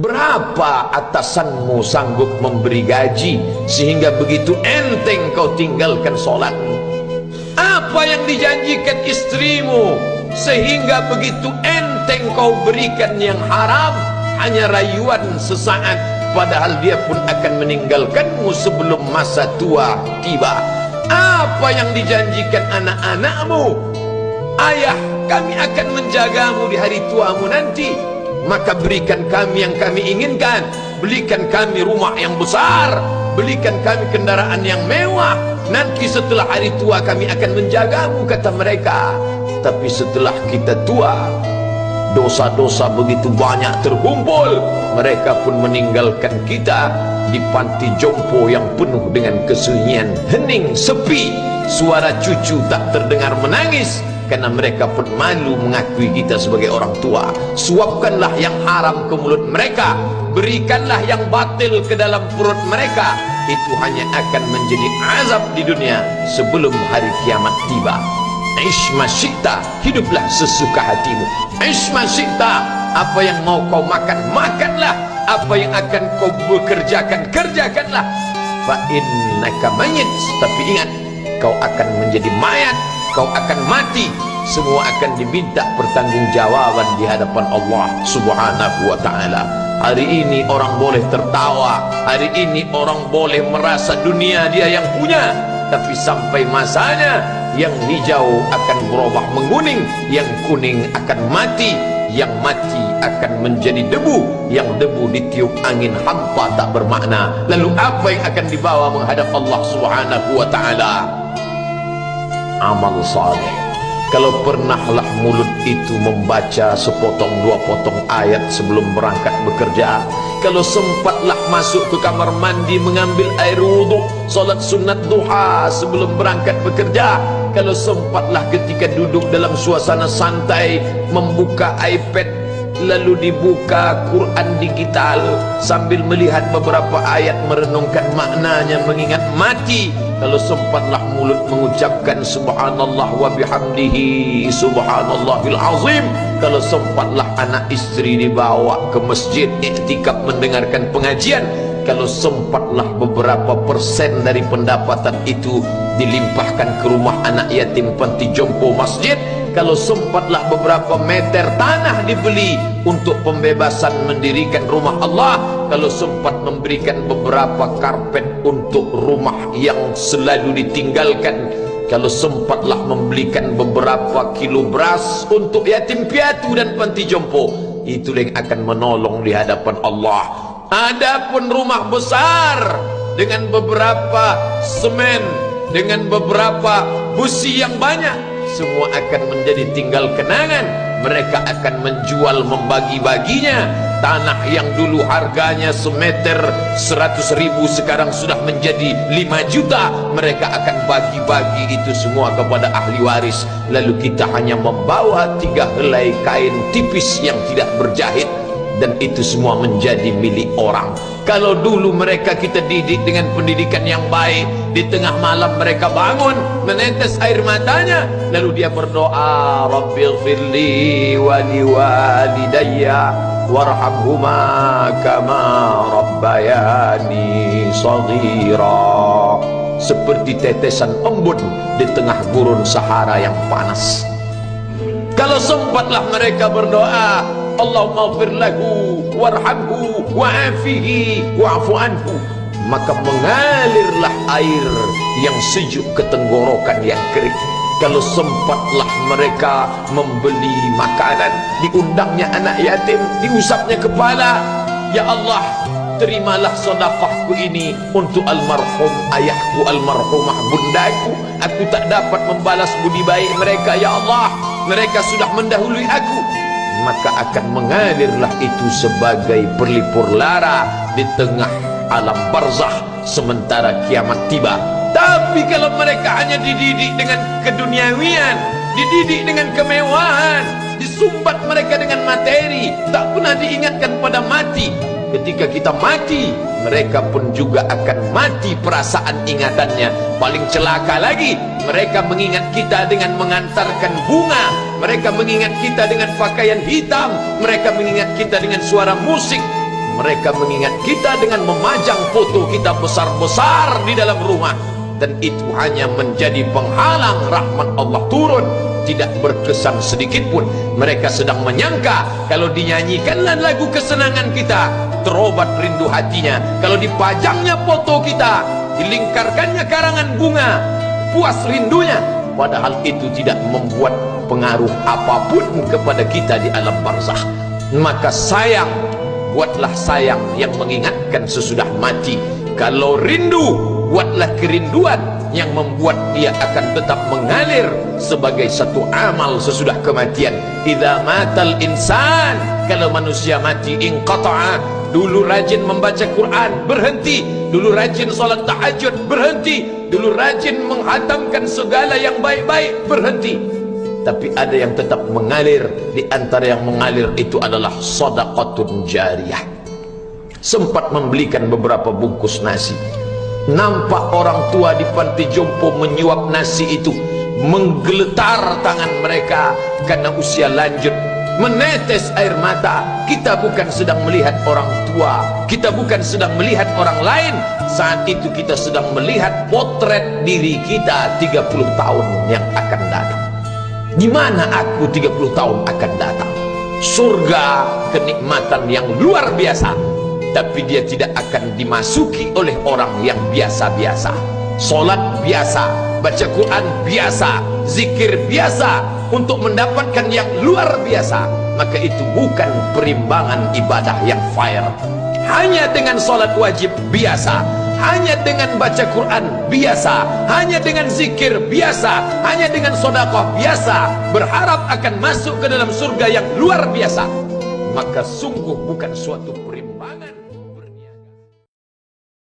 Berapa atasanmu sanggup memberi gaji sehingga begitu enteng kau tinggalkan solatmu? Apa yang dijanjikan istrimu sehingga begitu enteng kau berikan yang haram? Hanya rayuan sesaat, padahal dia pun akan meninggalkanmu sebelum masa tua tiba. Apa yang dijanjikan anak-anakmu? Ayah, kami akan menjagamu di hari tuamu nanti, maka berikan kami yang kami inginkan. Belikan kami rumah yang besar, belikan kami kendaraan yang mewah. Nanti setelah hari tua kami akan menjagamu, kata mereka. Tapi setelah kita tua, dosa-dosa begitu banyak terkumpul, mereka pun meninggalkan kita di panti jompo yang penuh dengan kesunyian, hening, sepi. Suara cucu tak terdengar menangis, karena mereka pun malu mengakui kita sebagai orang tua. Suapkanlah yang haram ke mulut mereka, berikanlah yang batil ke dalam perut mereka. Itu hanya akan menjadi azab di dunia sebelum hari kiamat tiba. Ishma syi'ta, hiduplah sesuka hatimu. Ishma syi'ta, apa yang mau kau makan, makanlah. Apa yang akan kau bekerjakan, kerjakanlah. Fa innaka mayyit, tapi ingat, kau akan menjadi mayat, kau akan mati. Semua akan diminta pertanggungjawaban di hadapan Allah Subhanahu wa ta'ala. Hari ini orang boleh tertawa, hari ini orang boleh merasa dunia dia yang punya, tapi sampai masanya yang hijau akan berubah menguning, yang kuning akan mati, yang mati akan menjadi debu, yang debu ditiup angin hampa tak bermakna. Lalu apa yang akan dibawa menghadap Allah Subhanahu wa ta'ala? Amal saleh. Kalau pernahlah mulut itu membaca sepotong dua potong ayat sebelum berangkat bekerja, kalau sempatlah masuk ke kamar mandi mengambil air wudhu, solat sunat duha sebelum berangkat bekerja, kalau sempatlah ketika duduk dalam suasana santai membuka iPad lalu dibuka Quran digital sambil melihat beberapa ayat merenungkan maknanya mengingat mati, kalau sempatlah mulut mengucapkan subhanallah wa bihamdihi subhanallahil azim, kalau sempatlah anak istri dibawa ke masjid iktikaf mendengarkan pengajian, kalau sempatlah beberapa persen dari pendapatan itu dilimpahkan ke rumah anak yatim panti jompo masjid, kalau sempatlah beberapa meter tanah dibeli untuk pembebasan mendirikan rumah Allah, kalau sempat memberikan beberapa karpet untuk rumah yang selalu ditinggalkan, kalau sempatlah membelikan beberapa kilo beras untuk yatim piatu dan panti jompo, itulah yang akan menolong di hadapan Allah. Adapun rumah besar dengan beberapa semen, dengan beberapa busi yang banyak, semua akan menjadi tinggal kenangan. Mereka akan menjual, membagi-baginya. Tanah yang dulu harganya semeter 100.000 sekarang sudah menjadi 5 juta. Mereka akan bagi-bagi itu semua kepada ahli waris. Lalu kita hanya membawa 3 helai kain tipis yang tidak berjahit, dan itu semua menjadi milik orang. Kalau dulu mereka kita didik dengan pendidikan yang baik, di tengah malam mereka bangun menetes air matanya, lalu dia berdoa, Rabbighfirli wa liwalidayya warhamhuma kama rabbayani shaghira, seperti tetesan embun di tengah gurun Sahara yang panas. Kalau sempatlah mereka berdoa, Allahumma ighfir lahu warhamhu wa'afihi wa'fu anhu, maka mengalirlah air yang sejuk ke tenggorokan yang kering. Kalau sempatlah mereka membeli makanan, diundangnya anak yatim, diusapnya kepala, ya Allah, terimalah sedekahku ini untuk almarhum ayahku, almarhumah bundaku. Aku tak dapat membalas budi baik mereka, ya Allah, mereka sudah mendahului aku. Maka akan mengalirlah itu sebagai perlipur lara di tengah alam barzakh sementara kiamat tiba. Tapi kalau mereka hanya dididik dengan keduniawian, dididik dengan kemewahan, disumbat mereka dengan materi, tak pernah diingatkan pada mati. Ketika kita mati, mereka pun juga akan mati perasaan ingatannya. Paling celaka lagi, mereka mengingat kita dengan mengantarkan bunga, mereka mengingat kita dengan pakaian hitam, mereka mengingat kita dengan suara musik. Mereka mengingat kita dengan memajang foto kita besar-besar di dalam rumah, dan itu hanya menjadi penghalang rahmat Allah turun. Tidak berkesan sedikit pun. Mereka sedang menyangka kalau dinyanyikanlah lagu kesenangan kita, terobat rindu hatinya. Kalau dipajangnya foto kita, dilingkarkannya karangan bunga, puas rindunya. Padahal itu tidak membuat pengaruh apapun kepada kita di alam barzakh. Maka sayang, buatlah sayang yang mengingatkan sesudah mati. Kalau rindu, buatlah kerinduan yang membuat dia akan tetap mengalir sebagai satu amal sesudah kematian. Idza matal insan, kalau manusia mati, inqata'a, dulu rajin membaca Quran, berhenti. Dulu rajin salat tahajud, berhenti. Dulu rajin menghatamkan segala yang baik-baik, berhenti. Tapi ada yang tetap mengalir. Di antara yang mengalir itu adalah shadaqatun jariyah. Sempat membelikan beberapa bungkus nasi, nampak orang tua di panti jompo menyuap nasi itu, menggeletar tangan mereka karena usia lanjut, menetes air mata. Kita bukan sedang melihat orang tua, kita bukan sedang melihat orang lain. Saat itu kita sedang melihat potret diri kita 30 tahun yang akan datang. Di mana aku 30 tahun akan datang? Surga, kenikmatan yang luar biasa, tapi dia tidak akan dimasuki oleh orang yang biasa-biasa. Solat biasa, baca Quran biasa, zikir biasa, untuk mendapatkan yang luar biasa, maka itu bukan perimbangan ibadah yang fair. Hanya dengan solat wajib biasa, hanya dengan baca Quran biasa, hanya dengan zikir biasa, hanya dengan sedekah biasa, berharap akan masuk ke dalam surga yang luar biasa, maka sungguh bukan suatu perimbangan.